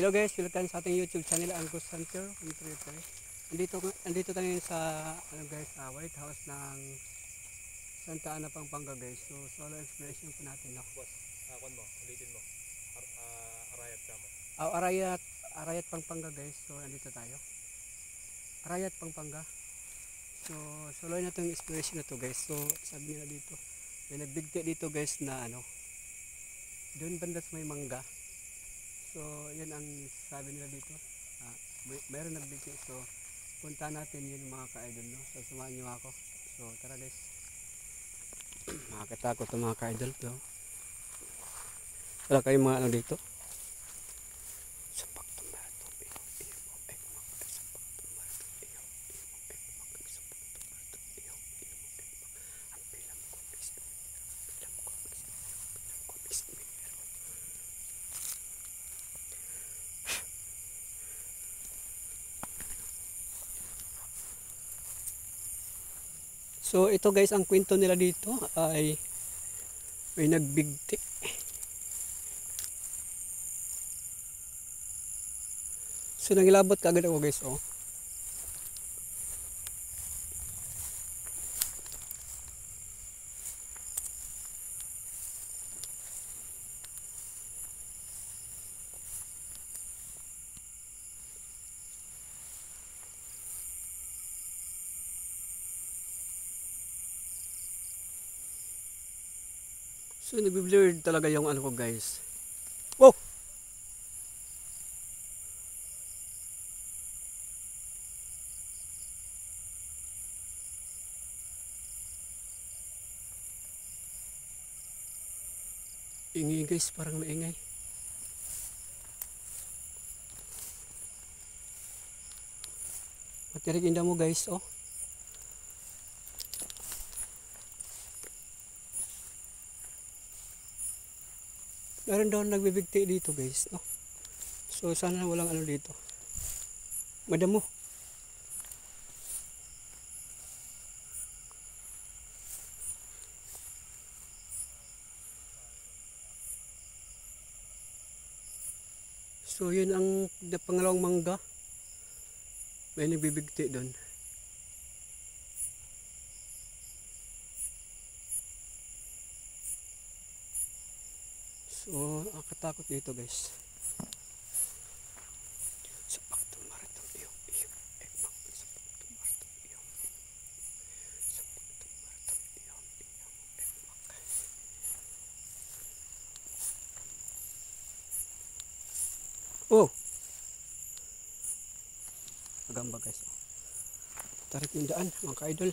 Hello guys, welcome sa ating YouTube channel, Angus Hunter. Andito tayo sa guys, White House ng Santa Ana, Pampanga guys. So solo exploration po natin, no. Boss, kwan mo, ulitin mo. Arayat ka mo. Arayat Pampanga guys. So andito tayo. Arayat Pampanga. So solo na itong exploration na to guys. So sabi nila dito, may nagbigti dito guys na doon banda sa may mangga. So yan ang sabi nila dito. Mayroon nagbigti. So punta natin yun mga ka-idol, no. So samahan nyo ako. So tara guys. Makakatakot ang mga ka-idol to. Wala kayong mga dito. So ito guys, ang kwento nila dito ay may nagbigti. So nangilabot kagad ako guys, oh. So nagbi-blurred talaga yung ano ko guys. Wow! Ingay guys, parang maingay. Matirik inda mo guys, oh. Meron daw nagbibigti dito guys, no. So sana walang ano dito. Madamo. So yun ang pangalawang mangga. May nagbibigti doon. So nakatakot dito guys. Oh! Magamba guys, oh. Tarik yung daan mga ka-idol.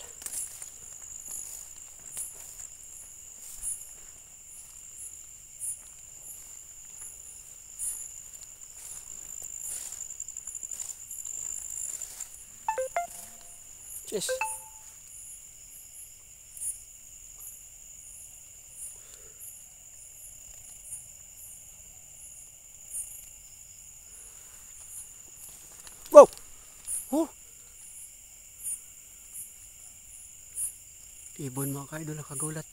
Yes. Wow! Oh! Ibon mga ka-idol, nakagulat.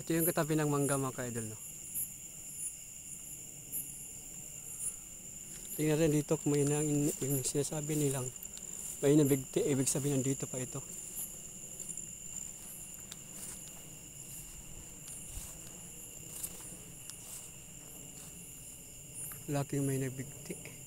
Ito yung katabi ng mangga mga ka-idol, no. Tingnan rin dito kung may yung sinasabi nilang may nabigti, ibig sabihin nandito pa ito. Laking may nagbigti.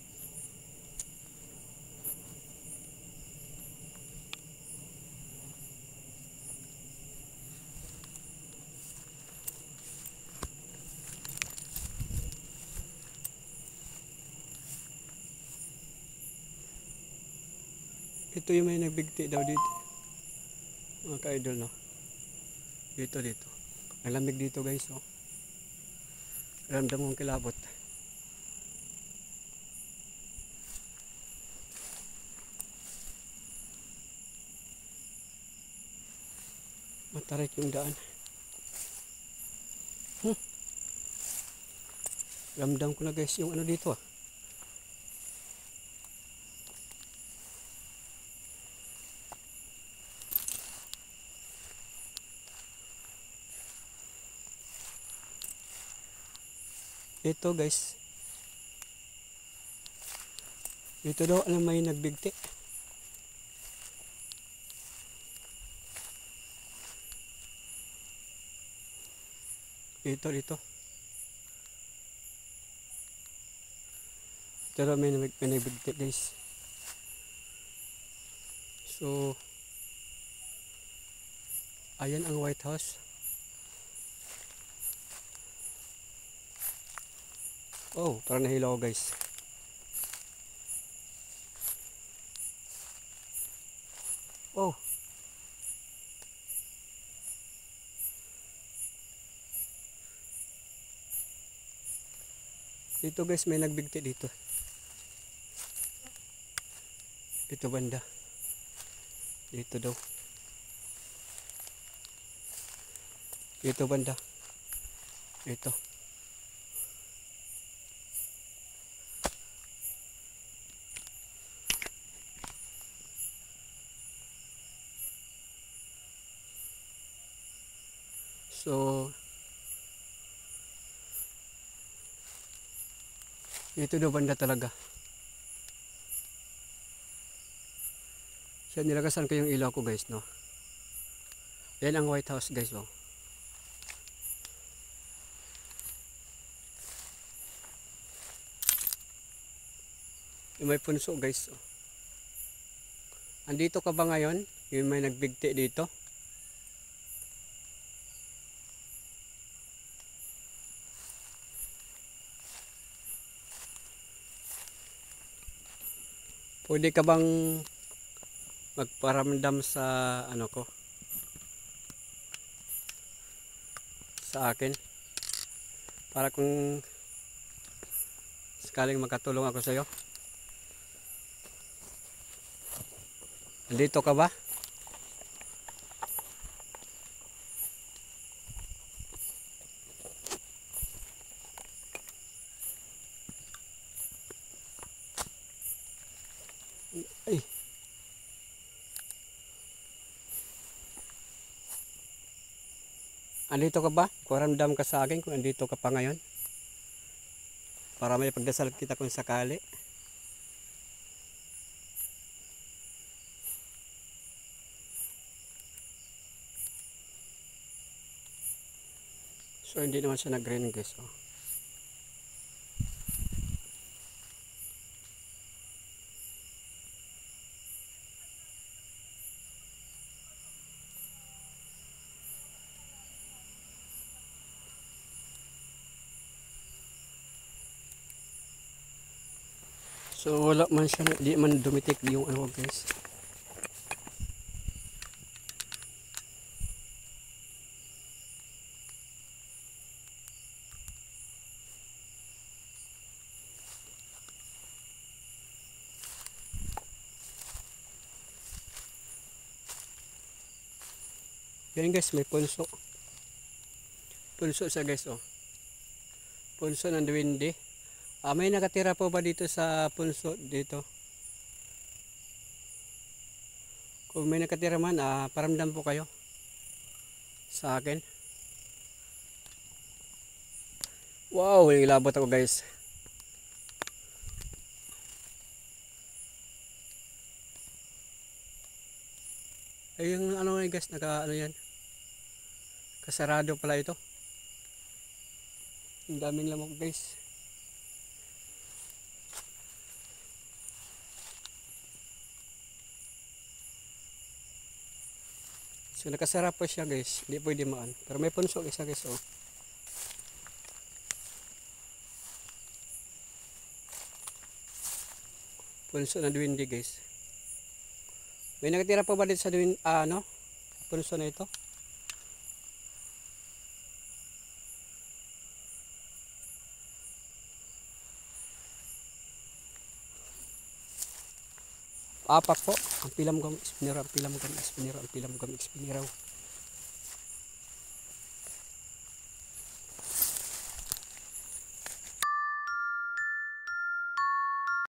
Ito yung may nagbigti daw dito mga ka-idol, no. Dito. Ang lamig dito guys, oh. Ramdam mong kilabot. Matarik yung daan. Hmm. Ramdam ko na guys yung ano dito ah. Ito guys. Ito daw alam may nagbigti. Ito dito. Ito daw may nagbigti guys. So, ayan ang White House. Oh, parang nahilaw guys. Oh. Dito guys, may nagbigti dito. Ito banda. Dito daw. Dito banda. Ito. So, ito daw banda talaga. Siya nilagasan ko yung ilaw ko guys, no. Yan ang White House guys, oh. Yung may punso guys, oh. Andito ka ba ngayon? Yung may nagbigti dito. Pwede ka bang magparamdam sa ano ko? Sa akin. Para kung sakaling makatulong ako sa iyo. Andito ka ba? Ay. Andito ka ba? Kuramdam ka sa akin kung andito ka pa ngayon. Para may pagdasal kita kung sakali. So hindi naman siya nag-green guys, oh. So wala man siya, di man dumitik yung ano guys. Yan guys, may punso. Punso siya guys, oh. Punso ng duwende. May nakatira po ba dito sa punso dito? Kung may nakatira man, paramdam po kayo sa akin. Wow, nilabot ako guys. Ay yung ano guys, ano yan. Kasarado pala ito. Ang daming lamok guys. So nakasara pa siya guys, hindi pwede maan. Pero may punso isa guys, oh. Punso na duwende guys. May nakatira pa ba dito sa duwende, ano? Punso na ito? Apat po. Ang pilam gam, spinner, ang pilam gam, spinner, ang pilam gam, spinner.